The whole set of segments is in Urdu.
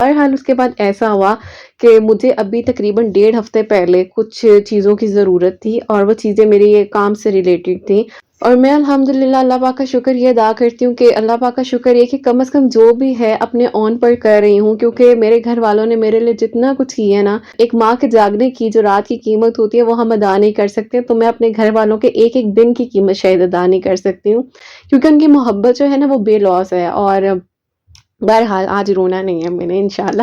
بہرحال اس کے بعد ایسا ہوا کہ مجھے ابھی تقریباً 1.5 ہفتے پہلے کچھ چیزوں کی ضرورت تھی، اور وہ چیزیں میرے یہ کام سے ریلیٹڈ تھیں، اور میں الحمدللہ اللہ پاک کا شکر یہ ادا کرتی ہوں کہ اللہ پاک کا شکر یہ کہ کم از کم جو بھی ہے اپنے اون پر کر رہی ہوں، کیونکہ میرے گھر والوں نے میرے لیے جتنا کچھ کیا ہے نا، ایک ماں کے جاگنے کی جو رات کی قیمت ہوتی ہے وہ ہم ادا نہیں کر سکتے، تو میں اپنے گھر والوں کے ایک ایک دن کی قیمت شاید ادا نہیں کر سکتی ہوں، کیونکہ ان کی محبت جو ہے نا وہ بے لوث ہے۔ اور بہرحال آج رونا نہیں ہے میں نے انشاءاللہ،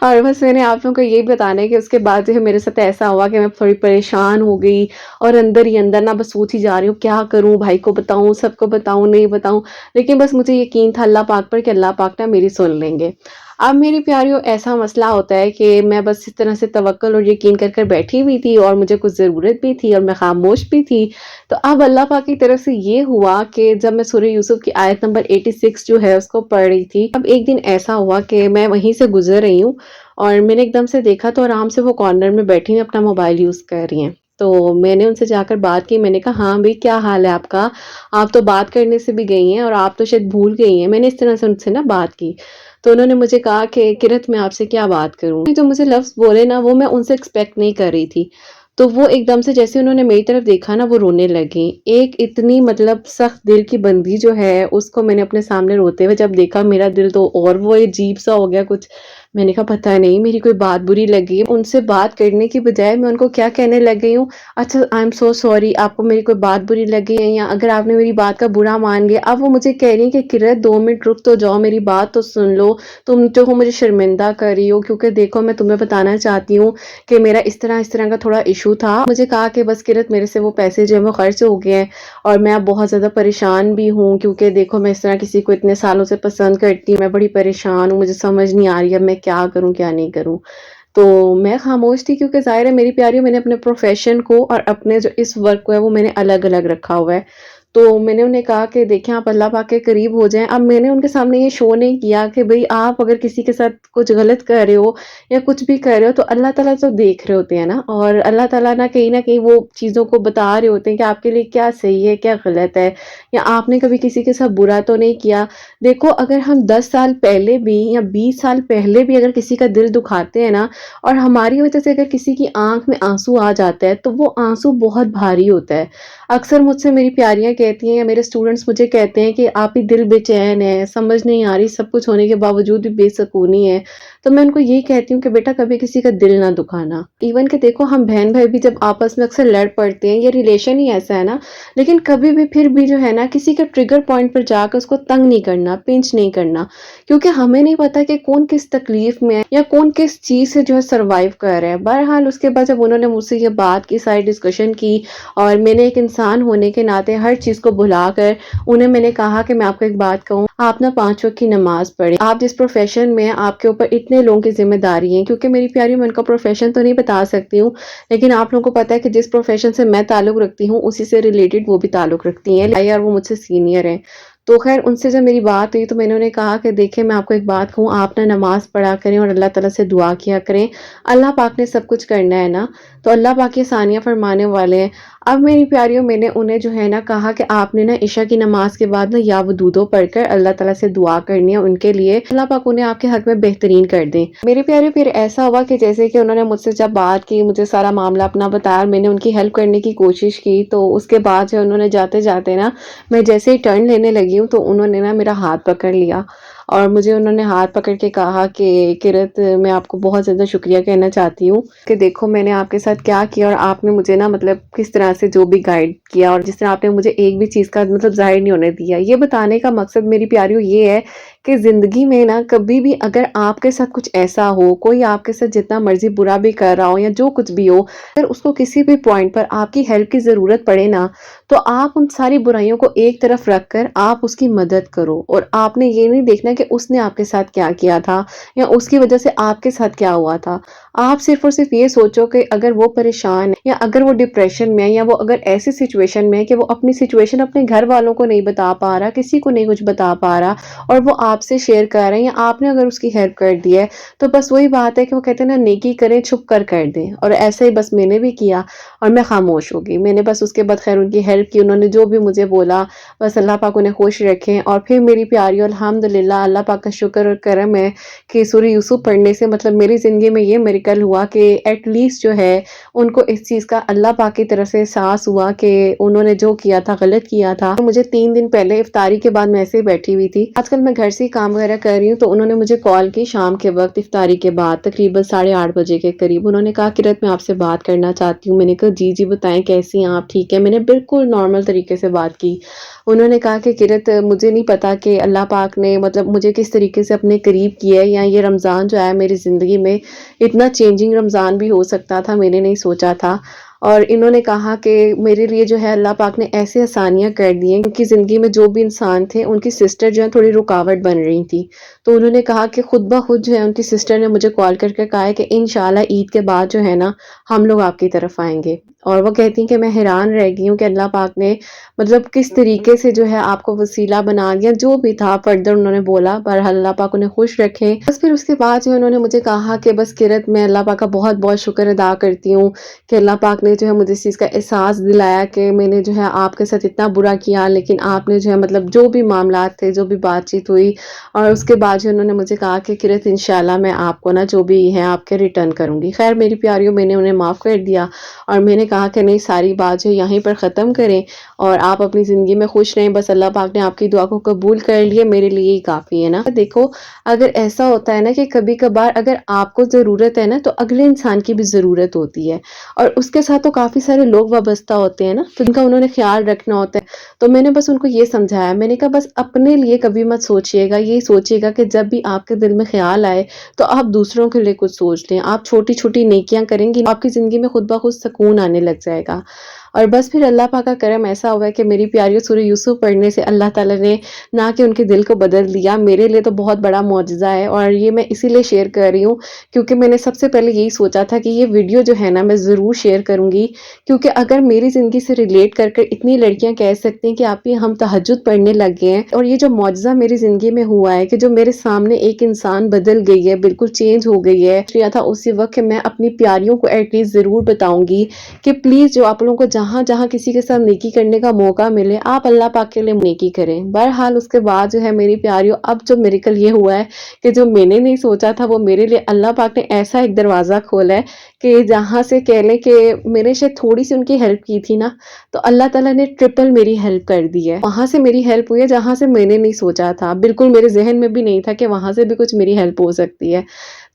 اور بس میں نے آپ لوگوں کو یہی بتانا ہے کہ اس کے بعد جو ہے میرے ساتھ ایسا ہوا کہ میں تھوڑی پریشان ہو گئی، اور اندر ہی اندر نا بس سوچی جا رہی ہوں کیا کروں، بھائی کو بتاؤں، سب کو بتاؤں، نہیں بتاؤں، لیکن بس مجھے یقین تھا اللہ پاک پر کہ اللہ پاک نا میری سن لیں گے۔ اب میری پیاریوں ایسا مسئلہ ہوتا ہے کہ میں بس اس طرح سے توکل اور یقین کر بیٹھی ہوئی تھی، اور مجھے کچھ ضرورت بھی تھی اور میں خاموش بھی تھی۔ تو اب اللہ پاک کی طرف سے یہ ہوا کہ جب میں سورہ یوسف کی آیت نمبر 86 جو ہے اس کو پڑھ رہی تھی، اب ایک دن ایسا ہوا کہ میں وہیں سے گزر رہی ہوں، اور میں نے ایک دم سے دیکھا تو آرام سے وہ کارنر میں بیٹھی ہیں، اپنا موبائل یوز کر رہی ہیں۔ تو میں نے ان سے جا کر بات کی، میں نے کہا ہاں بھئی کیا حال ہے آپ کا، آپ تو بات کرنے سے بھی گئی ہیں اور آپ تو شاید بھول گئی ہیں، میں نے اس طرح سے ان سے نا بات کی۔ تو انہوں نے مجھے کہا کہ کرت میں آپ سے کیا بات کروں، جو مجھے لفظ بولے نا وہ میں ان سے ایکسپیکٹ نہیں کر رہی تھی، تو وہ ایک دم سے جیسے انہوں نے میری طرف دیکھا نا وہ رونے لگی، ایک اتنی مطلب سخت دل کی بندی جو ہے اس کو میں نے اپنے سامنے روتے ہوئے جب دیکھا، میرا دل تو اور وہ عجیب سا ہو گیا کچھ، میں نے کہا پتہ نہیں میری کوئی بات بری لگی، ان سے بات کرنے کی بجائے میں ان کو کیا کہنے لگ گئی ہوں، اچھا آئی ایم سو سوری، آپ کو میری کوئی بات بری لگی ہے، یا اگر آپ نے میری بات کا برا مان لیا۔ اب وہ مجھے کہہ رہی ہیں کہ کرت 2 منٹ رک تو جاؤ، میری بات تو سن لو، تم جو ہو مجھے شرمندہ کر رہی ہو، کیونکہ دیکھو میں تمہیں بتانا چاہتی ہوں کہ میرا اس طرح کا تھوڑا ایشو تھا، مجھے کہا کہ بس کرت میرے سے وہ پیسے جو ہے وہ خرچ ہو گئے ہیں، اور میں اب بہت زیادہ پریشان بھی ہوں، کیونکہ دیکھو میں اس طرح کسی کو اتنے سالوں سے پسند کرتی ہوں، میں بڑی پریشان ہوں، مجھے سمجھ نہیں آ رہی اب میں کیا کروں کیا نہیں کروں۔ تو میں خاموش تھی، کیونکہ ظاہر ہے میری پیاریوں میں نے اپنے پروفیشن کو اور اپنے جو اس ورک کو ہے وہ میں نے الگ الگ رکھا ہوا ہے۔ تو میں نے انہیں کہا کہ دیکھیں آپ اللہ پاک کے قریب ہو جائیں۔ اب میں نے ان کے سامنے یہ شو نہیں کیا کہ بھئی آپ اگر کسی کے ساتھ کچھ غلط کر رہے ہو یا کچھ بھی کر رہے ہو تو اللہ تعالیٰ تو دیکھ رہے ہوتے ہیں نا، اور اللہ تعالیٰ نہ کہیں وہ چیزوں کو بتا رہے ہوتے ہیں کہ آپ کے لیے کیا صحیح ہے کیا غلط ہے، یا آپ نے کبھی کسی کے ساتھ برا تو نہیں کیا۔ دیکھو اگر ہم 10 سال پہلے بھی یا 20 سال پہلے بھی اگر کسی کا دل دکھاتے ہیں نا، اور ہماری وجہ سے اگر کسی کی آنکھ میں آنسو آ جاتا ہے تو وہ آنسو بہت بھاری ہوتا ہے۔ اکثر مجھ سے میری پیاریاں کہتی ہیں یا میرے اسٹوڈنٹس مجھے کہتے ہیں کہ آپ ہی دل بے چین ہے، سمجھ نہیں آ رہی، سب کچھ ہونے کے باوجود بھی بے سکونی ہے۔ تو میں ان کو یہی کہتی ہوں کہ بیٹا کبھی کسی کا دل نہ دکھانا، ایون کہ دیکھو ہم بہن بھائی بھی جب آپس میں اکثر لڑ پڑتے ہیں، یہ ریلیشن ہی ایسا ہے نا، لیکن کبھی بھی پھر بھی جو ہے نا کسی کے ٹریگر پوائنٹ پر جا کر اس کو تنگ نہیں کرنا، پنچ نہیں کرنا، کیونکہ ہمیں نہیں پتا کہ کون کس تکلیف میں ہے یا کون کس چیز سے جو ہے سروائیو کر رہا ہے۔ بہرحال اس کے بعد جب انہوں نے مجھ سے یہ بات کی، ساری ڈسکشن کی، اور میں نے ایک انسان ہونے کے ناطے ہر چیز کو بھلا کر انہیں میں نے کہا کہ میں آپ کو ایک بات کہوں، آپ نا 5 وقت کی نماز پڑھیں، آپ جس پروفیشن میں آپ کے اوپر اتنے لوگوں کی ذمہ داری ہیں، کیونکہ میری پیاری میں ان کا پروفیشن تو نہیں بتا سکتی ہوں، لیکن آپ لوگوں کو پتا ہے کہ جس پروفیشن سے میں تعلق رکھتی ہوں اسی سے ریلیٹڈ وہ بھی تعلق رکھتی ہیں، اور وہ مجھ سے سینئر ہیں۔ تو خیر ان سے جب میری بات ہوئی تو میں نے انہیں کہا کہ دیکھیں میں آپ کو ایک بات کہوں، آپ نا نماز پڑھا کریں اور اللہ تعالیٰ سے دعا کیا کریں، اللہ پاک نے سب کچھ کرنا ہے نا، تو اللہ پاک یہ آسانیاں فرمانے والے ہیں۔ اب میری پیاریوں میں نے انہیں جو ہے نا کہا کہ آپ نے نا عشاء کی نماز کے بعد نا یا ودودو پڑھ کر اللہ تعالیٰ سے دعا کرنی ہے ان کے لیے، اللہ پاک انہیں آپ کے حق میں بہترین کر دیں۔ میری پیاریوں پھر ایسا ہوا کہ جیسے کہ انہوں نے مجھ سے جب بات کی، مجھے سارا معاملہ اپنا بتایا، میں نے ان کی ہیلپ کرنے کی کوشش کی، تو اس کے بعد جو انہوں نے جاتے جاتے نا میں جیسے ہی ٹرن لینے لگی ہوں تو انہوں نے نا میرا ہاتھ پکڑ لیا، اور مجھے انہوں نے ہاتھ پکڑ کے کہا کہ کرت میں آپ کو بہت زیادہ شکریہ کہنا چاہتی ہوں کہ دیکھو میں نے آپ کے ساتھ کیا کیا، اور آپ نے مجھے نا مطلب کس طرح سے جو بھی گائیڈ کیا، اور جس طرح آپ نے مجھے ایک بھی چیز کا مطلب ظاہر نہیں ہونے دیا۔ یہ بتانے کا مقصد میری پیاریوں یہ ہے کہ زندگی میں نا کبھی بھی اگر آپ کے ساتھ کچھ ایسا ہو، کوئی آپ کے ساتھ جتنا مرضی برا بھی کر رہا ہو یا جو کچھ بھی ہو، اگر اس کو کسی بھی پوائنٹ پر آپ کی ہیلپ کی ضرورت پڑے نا، تو آپ ان ساری برائیوں کو ایک طرف رکھ کر آپ اس کی مدد کرو، اور آپ نے یہ نہیں دیکھنا کہ اس نے آپ کے ساتھ کیا کیا تھا یا اس کی وجہ سے آپ کے ساتھ کیا ہوا تھا۔ آپ صرف اور صرف یہ سوچو کہ اگر وہ پریشان ہے یا اگر وہ ڈپریشن میں ہے یا وہ اگر ایسی سچویشن میں ہے کہ وہ اپنی سچویشن اپنے گھر والوں کو نہیں بتا پا رہا، کسی کو نہیں کچھ بتا پا رہا، اور وہ آپ سے شیئر کر رہے ہیں یا آپ نے اگر اس کی ہیلپ کر دی ہے، تو بس وہی بات ہے کہ وہ کہتے ہیں نا، نیکی کریں چھپ کر دیں، اور ایسا ہی بس میں نے بھی کیا اور میں خاموش ہو گئی۔ میں نے بس اس کے بعد خیر ان کی ہیلپ کی، انہوں نے جو بھی مجھے بولا، بس اللہ پاک انہیں خوش رکھیں۔ اور پھر میری پیاریوں، الحمدللہ اللہ پاک کا شکر اور کرم ہے کہ سورہ یوسف پڑھنے سے مطلب میری زندگی میں یہ میریکل ہوا کہ ایٹ لیسٹ جو ہے ان کو اس چیز کا اللہ پاک کی طرف سے احساس ہوا کہ انہوں نے جو کیا تھا غلط کیا تھا۔ مجھے 3 دن پہلے افطاری کے بعد میں ایسے ہی بیٹھی ہوئی تھی، آج کل میں گھر سے ہی کام وغیرہ کر رہی ہوں، تو انہوں نے مجھے کال کی شام کے وقت افطاری کے بعد تقریباً 8:30 بجے کے قریب۔ انہوں نے کہا قرت میں آپ سے بات کرنا چاہتی ہوں۔ میں نے کہا جی جی بتائیں کیسی ہیں آپ، ٹھیک ہے؟ میں نے بالکل نارمل طریقے سے بات کی۔ انہوں نے کہا کہ قرت مجھے نہیں پتا کہ اللہ پاک نے مطلب مجھے کس طریقے سے اپنے قریب کیا ہے، یا یہ رمضان جو ہے میری زندگی میں اتنا چینجنگ رمضان بھی ہو سکتا تھا، میں نے نہیں سوچا تھا۔ اور انہوں نے کہا کہ میرے لیے جو ہے اللہ پاک نے ایسے آسانیاں کر دی ہیں، کیونکہ زندگی میں جو بھی انسان تھے ان کی سسٹر جو ہے تھوڑی رکاوٹ بن رہی تھی، تو انہوں نے کہا کہ خود بخود جو ہے ان کی سسٹر نے مجھے کال کر کے کہا ہے کہ انشاءاللہ عید کے بعد جو ہے نا ہم لوگ آپ کی طرف آئیں گے۔ اور وہ کہتی ہیں کہ میں حیران رہ گئی ہوں کہ اللہ پاک نے مطلب کس طریقے سے جو ہے آپ کو وسیلہ بنا دیا، جو بھی تھا فردر انہوں نے بولا، بہرحال اللہ پاک انہیں خوش رکھے۔ بس پھر اس کے بعد جو انہوں نے مجھے کہا کہ بس قرت میں اللہ پاک کا بہت بہت شکر ادا کرتی ہوں کہ اللہ پاک نے جو ہے مجھے اس چیز کا احساس دلایا کہ میں نے جو ہے آپ کے ساتھ اتنا برا کیا، لیکن آپ نے جو ہے مطلب جو بھی معاملات تھے، جو بھی بات چیت ہوئی، اور اس کے بعد جو انہوں نے مجھے کہا کہ قرت انشاءاللہ میں آپ کو نا جو بھی ہے آپ کے ریٹرن کروں گی۔ خیر میری پیاریوں، میں نے انہیں معاف کر دیا اور میں نے کہا کہ نہیں، ساری بات جو یہیں پر ختم کریں اور آپ اپنی زندگی میں خوش رہیں، بس اللہ پاک نے آپ کی دعا کو قبول کر لیے، میرے لیے ہی کافی ہے نا۔ دیکھو اگر ایسا ہوتا ہے نا کہ کبھی کبھار اگر آپ کو ضرورت ہے نا تو اگلے انسان کی بھی ضرورت ہوتی ہے، اور اس کے ساتھ تو کافی سارے لوگ وابستہ ہوتے ہیں نا، تو ان کا انہوں نے خیال رکھنا ہوتا ہے۔ تو میں نے بس ان کو یہ سمجھایا، میں نے کہا بس اپنے لیے کبھی مت سوچیے گا، یہ سوچیے گا کہ جب بھی آپ کے دل میں خیال آئے تو آپ دوسروں کے لیے کچھ سوچ لیں، آپ چھوٹی چھوٹی نیکیاں کریں گی، آپ کی زندگی میں خود بخود سکون آنے لگ جائے گا۔ اور بس پھر اللہ پاک کا کرم ایسا ہوا ہے کہ میری پیاریوں سورہ یوسف پڑھنے سے اللہ تعالیٰ نے نہ کہ ان کے دل کو بدل دیا، میرے لیے تو بہت بڑا معجزہ ہے، اور یہ میں اسی لیے شیئر کر رہی ہوں کیونکہ میں نے سب سے پہلے یہی سوچا تھا کہ یہ ویڈیو جو ہے نا میں ضرور شیئر کروں گی، کیونکہ اگر میری زندگی سے ریلیٹ کر اتنی لڑکیاں کہہ سکتی ہیں کہ آپ بھی ہم تہجد پڑھنے لگ گئے ہیں، اور یہ جو معجزہ میری زندگی میں ہوا ہے کہ جو میرے سامنے ایک انسان بدل گئی ہے، بالکل چینج ہو گئی ہے، کیا تھا اسی وقت کہ میں اپنی پیاریوں کو ایٹ لیسٹ ضرور بتاؤں گی کہ پلیز جو آپ لوگوں کو جہاں جہاں کسی کے ساتھ نیکی کرنے کا موقع ملے، آپ اللہ پاک کے لیے نیکی کریں۔ بہرحال اس کے بعد جو ہے میری پیاریوں، اب جو میریکل یہ ہوا ہے کہ جو میں نے نہیں سوچا تھا وہ میرے لیے اللہ پاک نے ایسا ایک دروازہ کھولا ہے کہ جہاں سے کہہ لیں کہ میں نے شاید تھوڑی سی ان کی ہیلپ کی تھی نا، تو اللہ تعالیٰ نے ٹرپل میری ہیلپ کر دی ہے۔ وہاں سے میری ہیلپ ہوئی ہے جہاں سے میں نے نہیں سوچا تھا، بالکل میرے ذہن میں بھی نہیں تھا کہ وہاں سے بھی کچھ میری ہیلپ ہو سکتی ہے۔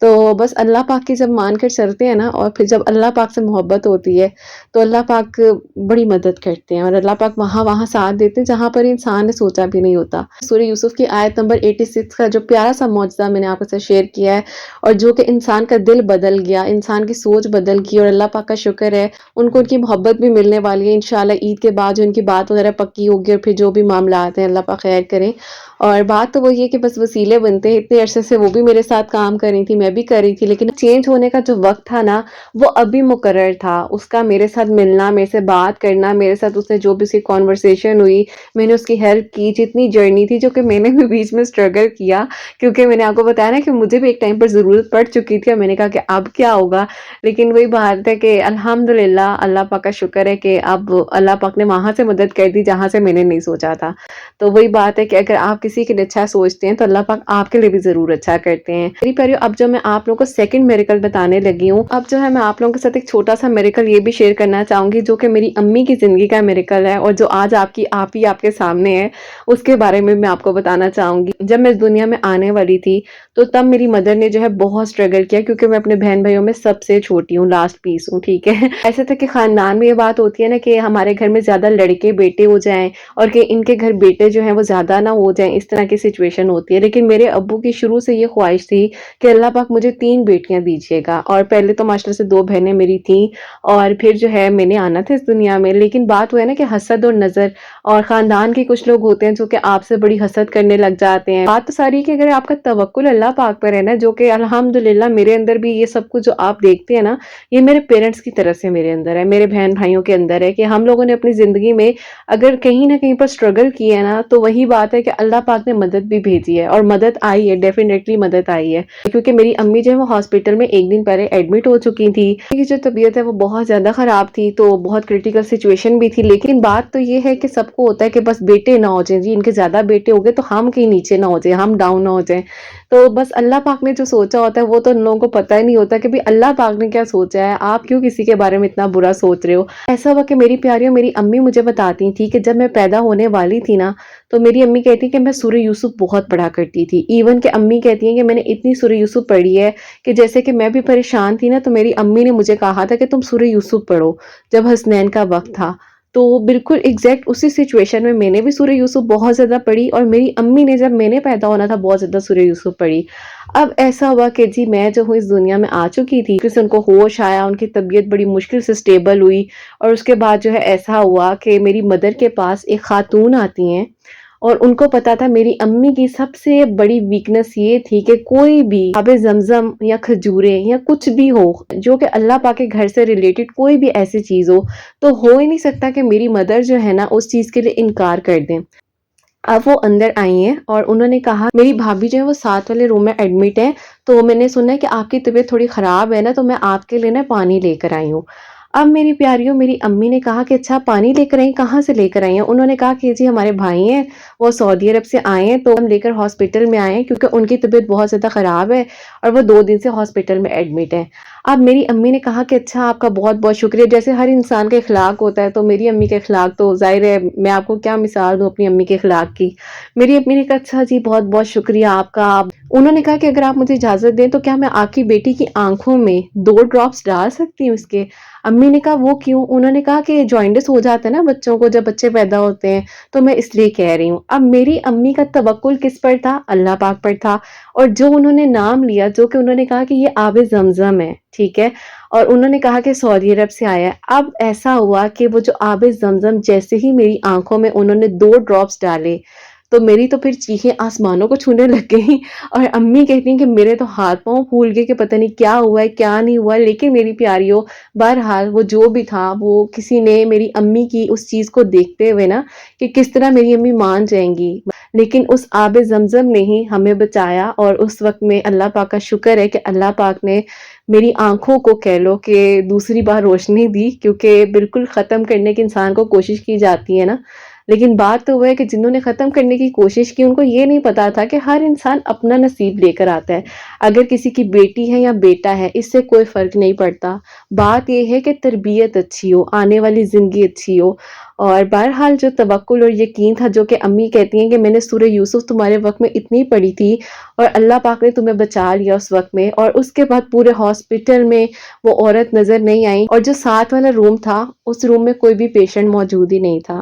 تو بس اللہ پاک کی جب مان کر چلتے ہیں نا، اور پھر جب اللہ پاک سے محبت ہوتی ہے تو اللہ پاک بڑی مدد کرتے ہیں، اور اللہ پاک وہاں ساتھ دیتے ہیں جہاں پر انسان نے سوچا بھی نہیں ہوتا۔ سورہ یوسف کی آیت نمبر 86 کا جو پیارا سا معجزہ میں نے آپ کے ساتھ شیئر کیا ہے، اور جو کہ انسان کا دل بدل گیا، انسان کی سوچ بدل گئی، اور اللہ پاک کا شکر ہے ان کو ان کی محبت بھی ملنے والی ہے انشاءاللہ عید کے بعد، جو ان کی بات وغیرہ پکی ہوگی، اور پھر جو بھی معاملات ہیں اللہ پاک خیر کریں۔ اور بات تو وہی ہے کہ بس وسیلے بنتے ہیں، اتنے عرصے سے وہ بھی میرے ساتھ کام کر رہی تھی، میں بھی کر رہی تھی، لیکن چینج ہونے کا جو وقت تھا نا وہ ابھی مقرر تھا، اس کا میرے ساتھ ملنا، میرے سے بات کرنا، میرے ساتھ اس نے جو بھی اس کی کانورسیشن ہوئی، میں نے اس کی ہیلپ کی، جتنی جرنی تھی جو کہ میں نے بھی بیچ میں اسٹرگل کیا، کیونکہ میں نے آپ کو بتایا نا کہ مجھے بھی ایک ٹائم پر ضرورت پڑ چکی تھی، اور میں نے کہا کہ اب کیا ہوگا، لیکن وہی بات ہے کہ الحمدللہ اللہ پاک کا شکر ہے کہ اب اللہ پاک نے وہاں سے مدد کر دی جہاں سے میں نے نہیں سوچا تھا۔ تو وہی بات ہے کہ اگر آپ کسی کے لیے اچھا سوچتے ہیں تو اللہ پاک آپ کے لیے بھی ضرور اچھا کرتے ہیں۔ میری پیاریو، اب جو میں آپ لوگوں کو سیکنڈ میریکل بتانے لگی ہوں، اب جو ہے میں آپ لوگوں کے ساتھ ایک چھوٹا سا میریکل یہ بھی شیئر کرنا چاہوں گی جو کہ میری امی کی زندگی کا میریکل ہے، اور جو آج آپ ہی آپ کے سامنے ہے، اس کے بارے میں آپ کو بتانا چاہوں گی۔ جب میں اس دنیا میں آنے والی تھی تو تب میری مدر نے جو ہے بہت اسٹرگل کیا، کیونکہ میں اپنے بہن بھائیوں میں سب سے چھوٹی ہوں، لاسٹ پیس ہوں، ٹھیک ہے۔ ایسا تھا کہ خاندان میں یہ بات ہوتی ہے نا کہ ہمارے گھر میں زیادہ لڑکے بیٹے ہو جائیں، اور کہ ان کے گھر بیٹے جو ہیں وہ زیادہ نہ ہو جائیں، اس طرح کی سچویشن ہوتی ہے، لیکن میرے ابو کی شروع سے یہ خواہش تھی کہ اللہ پاک مجھے 3 بیٹیاں دیجیے گا، اور پہلے تو ماشاءاللہ سے 2 بہنیں میری تھیں، اور پھر جو ہے میں نے آنا تھا اس اس دنیا میں، لیکن بات وہ ہے نا کہ حسد اور نظر، اور خاندان کے کچھ لوگ ہوتے ہیں جو کہ آپ سے بڑی حسد کرنے لگ جاتے ہیں۔ بات تو ساری کہ اگر آپ کا توکل اللہ پاک پر ہے نا، جو کہ الحمدللہ میرے اندر بھی یہ سب کچھ جو آپ دیکھتے ہیں نا، یہ میرے پیرنٹس کی طرف سے میرے اندر ہے، میرے بہن بھائیوں کے اندر ہے، کہ ہم لوگوں نے اپنی زندگی میں اگر کہیں نہ کہیں پر اسٹرگل کی ہے نا، تو وہی بات ہے کہ اللہ پاک نے مدد بھی بھیجی ہے، اور مدد آئی ہے، ڈیفینیٹلی مدد آئی ہے۔ کیونکہ میری امی جو ہے وہ ہاسپٹل میں ایک دن پہلے ایڈمٹ ہو چکی تھی، ان کی جو طبیعت ہے وہ بہت زیادہ خراب تھی، تو بہت کریٹیکل سچویشن بھی تھی۔ لیکن بات تو یہ ہے کہ سب کو ہوتا ہے کہ بس بیٹے نہ ہو جائیں، جی ان کے زیادہ بیٹے ہو گئے تو ہم کہیں نیچے نہ ہو جائیں، ہم ڈاؤن نہ ہو جائیں۔ تو بس اللہ پاک نے جو سوچا ہوتا ہے وہ تو ان لوگوں کو پتہ ہی نہیں ہوتا کہ بھی اللہ پاک نے کیا سوچا ہے، آپ کیوں کسی کے بارے میں اتنا برا سوچ رہے ہو۔ ایسا ہوا کہ میری پیاریوں، میری امی مجھے بتاتی تھی کہ جب میں پیدا ہونے والی تھی نا، تو میری امی کہتی کہ میں سورہ یوسف بہت پڑھا کرتی تھی، ایون کہ امی کہتی ہیں کہ میں نے اتنی سورہ یوسف پڑھی ہے کہ جیسے کہ میں بھی پریشان تھی نا، تو میری امی نے مجھے کہا تھا کہ تم سورہ یوسف پڑھو جب حسنین کا وقت تھا۔ تو بالکل ایگزیکٹ اسی سچویشن میں نے بھی سورہ یوسف بہت زیادہ پڑھی، اور میری امی نے جب میں نے پیدا ہونا تھا بہت زیادہ سورہ یوسف پڑھی۔ اب ایسا ہوا کہ جی میں جو ہوں اس دنیا میں آ چکی تھی، پھر سے ان کو ہوش آیا، ان کی طبیعت بڑی مشکل سے سٹیبل ہوئی، اور اس کے بعد جو ہے ایسا ہوا کہ میری مدر کے پاس ایک خاتون آتی ہیں، اور ان کو پتا تھا میری امی کی سب سے بڑی ویکنس یہ تھی کہ کوئی بھی آب زمزم یا کھجوریں یا کچھ بھی ہو جو کہ اللہ پاک کے گھر سے ریلیٹڈ کوئی بھی ایسی چیز تو ہو ہی نہیں سکتا کہ میری مدر جو ہے نا اس چیز کے لیے انکار کر دیں۔ اب وہ اندر آئی ہیں اور انہوں نے کہا میری بھابھی جو ہے وہ ساتھ والے روم میں ایڈمٹ ہے، تو میں نے سنا ہے کہ آپ کی طبیعت تھوڑی خراب ہے نا، تو میں آپ کے لیے نا پانی لے کر آئی ہوں۔ اب میری پیاریوں، میری امی نے کہا کہ اچھا پانی لے کر آئی، کہاں سے لے کر آئی ہیں؟ انہوں نے کہا کہ جی ہمارے بھائی ہیں، وہ سعودی عرب سے آئے ہیں، تو ہم لے کر ہاسپٹل میں آئے ہیں کیونکہ ان کی طبیعت بہت زیادہ خراب ہے اور وہ 2 دن سے ہاسپٹل میں ایڈمٹ ہے۔ اب میری امی نے کہا کہ اچھا آپ کا بہت بہت شکریہ، جیسے ہر انسان کا اخلاق ہوتا ہے تو میری امی کا اخلاق تو ظاہر ہے، میں آپ کو کیا مثال دوں اپنی امی کے اخلاق کی۔ میری امی نے کہا اچھا جی بہت بہت شکریہ آپ کا۔ انہوں نے کہا کہ اگر آپ مجھے اجازت دیں تو کیا میں آپ کی بیٹی کی آنکھوں میں 2 ڈراپس ڈال سکتی ہوں اس کے؟ امی نے کہا وہ کیوں؟ انہوں نے کہا کہ جوائنٹس ہو جاتا ہے نا بچوں کو جب بچے پیدا ہوتے ہیں، تو میں اس لیے کہہ رہی ہوں۔ اب میری امی کا توکل کس پر تھا؟ اللہ پاک پر تھا، اور جو انہوں نے نام لیا، جو کہ انہوں نے کہا کہ یہ آب زمزم ہے، ٹھیک ہے، اور انہوں نے کہا کہ سعودی عرب سے آیا ہے۔ اب ایسا ہوا کہ وہ جو آب زمزم جیسے ہی میری آنکھوں میں انہوں نے 2 ڈراپس ڈالے، تو میری تو پھر چیخیں آسمانوں کو چھونے لگ گئی، اور امی کہتی ہیں کہ میرے تو ہاتھ پاؤں پھول گئے کہ پتہ نہیں کیا ہوا ہے کیا نہیں ہوا۔ لیکن میری پیاریوں، بہرحال وہ جو بھی تھا، وہ کسی نے میری امی کی اس چیز کو دیکھتے ہوئے نا کہ کس طرح میری امی مان جائیں گی، لیکن اس آب زمزم نے ہی ہمیں بچایا، اور اس وقت میں اللہ پاک کا شکر ہے کہ اللہ پاک نے میری آنکھوں کو کہہ لو کہ دوسری بار روشنی دی، کیونکہ بالکل ختم کرنے کی انسان کو کوشش کی جاتی ہے نا، لیکن بات تو وہ ہے کہ جنہوں نے ختم کرنے کی کوشش کی ان کو یہ نہیں پتا تھا کہ ہر انسان اپنا نصیب لے کر آتا ہے۔ اگر کسی کی بیٹی ہے یا بیٹا ہے، اس سے کوئی فرق نہیں پڑتا، بات یہ ہے کہ تربیت اچھی ہو، آنے والی زندگی اچھی ہو۔ اور بہرحال جو توکل اور یقین تھا، جو کہ امی کہتی ہیں کہ میں نے سورہ یوسف تمہارے وقت میں اتنی پڑھی تھی اور اللہ پاک نے تمہیں بچا لیا اس وقت میں، اور اس کے بعد پورے ہاسپٹل میں وہ عورت نظر نہیں آئی، اور جو ساتھ والا روم تھا اس روم میں کوئی بھی پیشنٹ موجود ہی نہیں تھا۔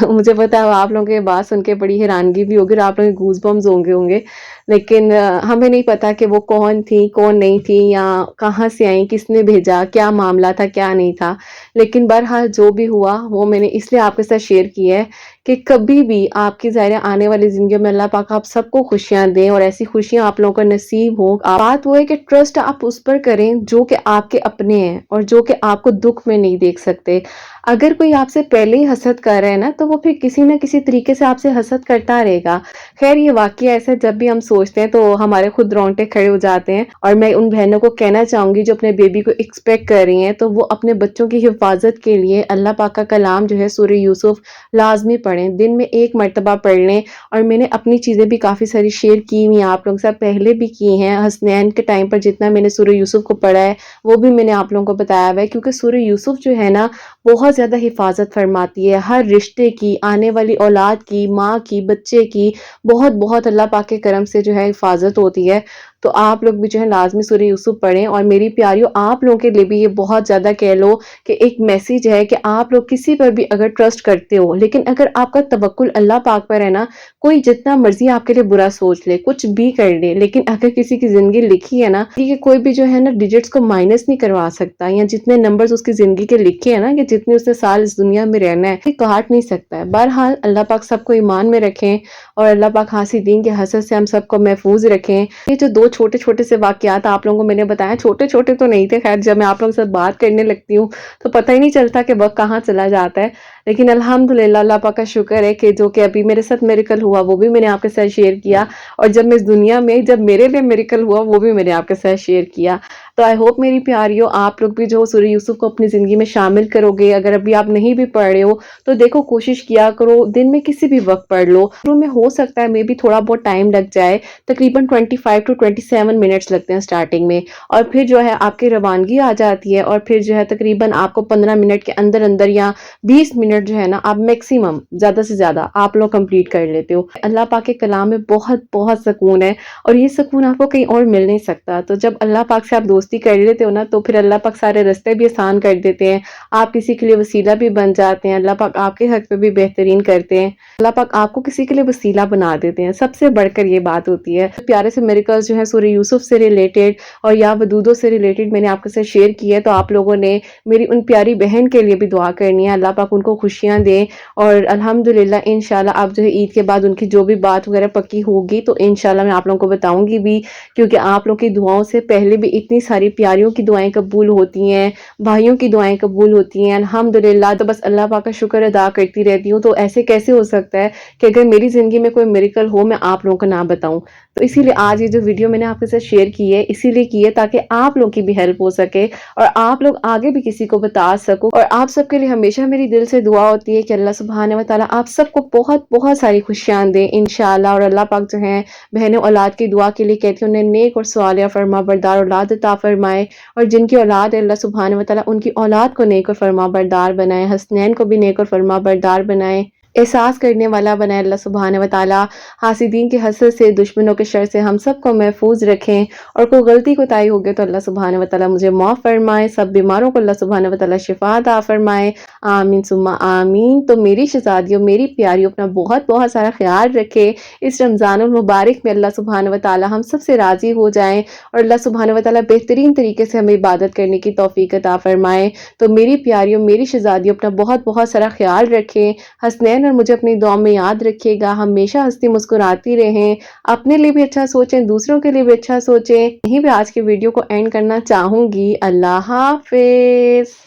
مجھے پتا ہے آپ لوگوں کے بات سن کے بڑی حیرانگی بھی ہوگی اور آپ لوگوں کے گوز بمز ہوں گے، لیکن ہمیں نہیں پتا کہ وہ کون تھی کون نہیں تھی، یا کہاں سے آئیں، کس نے بھیجا، کیا معاملہ تھا کیا نہیں تھا، لیکن بہرحال جو بھی ہوا وہ میں نے اس لیے آپ کے ساتھ شیئر کیا ہے کہ کبھی بھی آپ کی ظاہر آنے والی زندگیوں میں اللہ پاک آپ سب کو خوشیاں دیں، اور ایسی خوشیاں آپ لوگوں کا نصیب ہو۔ بات وہ ہے کہ ٹرسٹ آپ اس پر کریں جو کہ آپ کے اپنے ہیں اور جو کہ آپ کو دکھ میں نہیں دیکھ سکتے۔ اگر کوئی آپ سے پہلے ہی حسد کر رہا ہے نا، تو وہ پھر کسی نہ کسی طریقے سے آپ سے حسد کرتا رہے گا۔ خیر یہ واقعہ ایسا جب بھی ہم سوچتے ہیں تو ہمارے خود رونگٹے کھڑے ہو جاتے ہیں، اور میں ان بہنوں کو کہنا چاہوں گی جو اپنے بیبی کو ایکسپیکٹ کر رہی ہیں، تو وہ اپنے بچوں کی حفاظت کے لیے اللہ پاک کا کلام جو ہے سورہ یوسف لازمی پڑھیں، دن میں 1 مرتبہ پڑھ لیں۔ اور میں نے اپنی چیزیں بھی کافی ساری شیئر کی ہوئی ہیں آپ لوگوں کے ساتھ، پہلے بھی کی ہیں، حسنین کے ٹائم پر جتنا میں نے سورہ یوسف کو پڑھا ہے وہ بھی میں نے آپ لوگوں کو بتایا ہوا ہے، کیونکہ سورہ یوسف جو ہے نا بہت زیادہ حفاظت فرماتی ہے، ہر رشتے کی، آنے والی اولاد کی، ماں کی، بچے کی، بہت بہت اللہ پاک کے کرم سے جو ہے حفاظت ہوتی ہے۔ تو آپ لوگ بھی جو ہے لازمی سورہ یوسف پڑھیں۔ اور میری پیاریوں آپ لوگوں کے لیے بھی یہ بہت زیادہ کہہ لو کہ ایک میسیج ہے کہ آپ لوگ کسی پر بھی اگر ٹرسٹ کرتے ہو، لیکن اگر آپ کا توکل اللہ پاک پر ہے نا، کوئی جتنا مرضی آپ کے لیے برا سوچ لے، کچھ بھی کر لے، لیکن اگر کسی کی زندگی لکھی ہے نا، کہ کوئی بھی جو ہے نا ڈیجٹس کو مائنس نہیں کروا سکتا، یا جتنے نمبرز اس کی زندگی کے لکھے ہیں نا، کہ جتنے اس نے سال اس دنیا میں رہنا ہے، یہ کاٹ نہیں سکتا ہے۔ بہرحال اللہ پاک سب کو ایمان میں رکھیں، اور اللہ پاک حاسدین کے حسد سے ہم سب کو محفوظ رکھیں۔ یہ جو دو چھوٹے چھوٹے سے واقعات آپ لوگوں کو میں نے بتایا، چھوٹے چھوٹے تو نہیں تھے، خیر جب میں آپ لوگوں سے بات کرنے لگتی ہوں تو پتہ ہی نہیں چلتا کہ وقت کہاں چلا جاتا ہے، لیکن الحمدللہ اللہ پاک کا شکر ہے کہ جو کہ ابھی میرے ساتھ میریکل ہوا وہ بھی میں نے آپ کے ساتھ شیئر کیا، اور جب میں اس دنیا میں جب میرے لیے میریکل ہوا وہ بھی میں نے آپ کے ساتھ شیئر کیا۔ تو آئی ہوپ میری پیاریوں آپ لوگ بھی جو سورہ یوسف کو اپنی زندگی میں شامل کرو گے۔ اگر ابھی آپ نہیں بھی پڑھ رہے ہو تو دیکھو کوشش کیا کرو، دن میں کسی بھی وقت پڑھ لو، شروع میں ہو سکتا ہے میں بھی تھوڑا بہت ٹائم لگ جائے، تقریباً 25 to 27 منٹس لگتے ہیں سٹارٹنگ میں، اور پھر جو ہے آپ کی روانگی آ جاتی ہے، اور پھر جو ہے تقریباً آپ کو 15 منٹ کے اندر اندر یا 20 منٹ جو ہے نا آپ میکسیمم زیادہ سے زیادہ آپ لوگ کمپلیٹ کر لیتے ہو۔ اللہ پاک کے کلام میں بہت بہت سکون ہے، اور یہ سکون آپ کو کہیں اور مل نہیں سکتا۔ تو جب اللہ پاک سے آپ دوستی کر لیتے ہو نا تو پھر اللہ پاک سارے راستے بھی آسان کر دیتے ہیں، آپ کسی کے لیے وسیلہ بھی بن جاتے ہیں، اللہ پاک آپ کے حق پہ بھی بہترین کرتے ہیں، اللہ پاک آپ کو کسی کے لیے وسیلہ بنا دیتے ہیں، سب سے بڑھ کر یہ بات ہوتی ہے۔ پیارے سے میریکلز جو ہیں سورہ یوسف سے ریلیٹڈ اور یا ودودوں سے ریلیٹڈ میں نے آپ کے ساتھ شیئر کیا ہے، تو آپ لوگوں نے میری ان پیاری بہن کے لیے بھی دعا کرنی ہے، اللہ پاک ان کو خوشیاں دے، اور الحمدللہ انشاءاللہ آپ جو ہے عید کے بعد ان کی جو بھی بات وغیرہ پکی ہوگی تو انشاءاللہ میں آپ لوگوں کو بتاؤں گی بھی، کیونکہ آپ لوگ کی دعاؤں سے پہلے بھی اتنی ساری پیاریوں کی دعائیں قبول ہوتی ہیں، بھائیوں کی دعائیں قبول ہوتی ہیں الحمدللہ۔ تو بس اللہ پاک کا شکر ادا کرتی رہتی ہوں، تو ایسے کیسے ہو سکتا ہے کہ اگر میری زندگی میں کوئی میریکل ہو میں آپ لوگوں کو نہ بتاؤں۔ تو اسی لیے آج یہ جو ویڈیو میں نے آپ کے ساتھ شیئر کی ہے اسی لیے کی ہے تاکہ آپ لوگ کی بھی ہیلپ ہو سکے، اور آپ لوگ آگے بھی کسی کو بتا سکو، اور آپ سب کے لیے ہمیشہ میری دل سے دعا ہوتی ہے کہ اللہ سبحانہ و تعالیٰ آپ سب کو بہت بہت ساری خوشیاں دے انشاءاللہ، اور اللہ پاک جو ہیں بہنیں اولاد کی دعا کے لیے کہتی ہیں انہیں نیک اور صالحہ فرما بردار اولاد عطا فرمائے، اور جن کی اولاد ہے اللہ سبحانہ و تعالیٰ ان کی اولاد کو نیک اور فرما بردار بنائے، حسنین کو بھی نیک اور فرما بردار بنائے، احساس کرنے والا بنائے اللہ سبحانہ و تعالیٰ، حاسدین کے حسد سے، دشمنوں کے شر سے ہم سب کو محفوظ رکھیں، اور کوئی غلطی کوتاہی ہو گئی تو اللہ سبحانہ و تعالیٰ مجھے معاف فرمائے، سب بیماروں کو اللہ سبحانہ و تعالیٰ شفا عطا فرمائے، آمین ثم آمین۔ تو میری شہزادیوں، میری پیاریوں، اپنا بہت بہت سارا خیال رکھے، اس رمضان المبارک میں اللہ سبحانہ و تعالیٰ ہم سب سے راضی ہو جائیں، اور اللہ سبحانہ و تعالیٰ بہترین طریقے سے ہمیں عبادت کرنے کی توفیق عطا فرمائے۔ تو میری پیاریوں، میری شہزادیوں، اپنا بہت بہت سارا خیال رکھیں، حسنین اور مجھے اپنی دعا میں یاد رکھیے گا، ہمیشہ ہنستی مسکراتی رہیں، اپنے لیے بھی اچھا سوچیں، دوسروں کے لیے بھی اچھا سوچیں۔ یہیں پہ آج کی ویڈیو کو اینڈ کرنا چاہوں گی۔ اللہ حافظ۔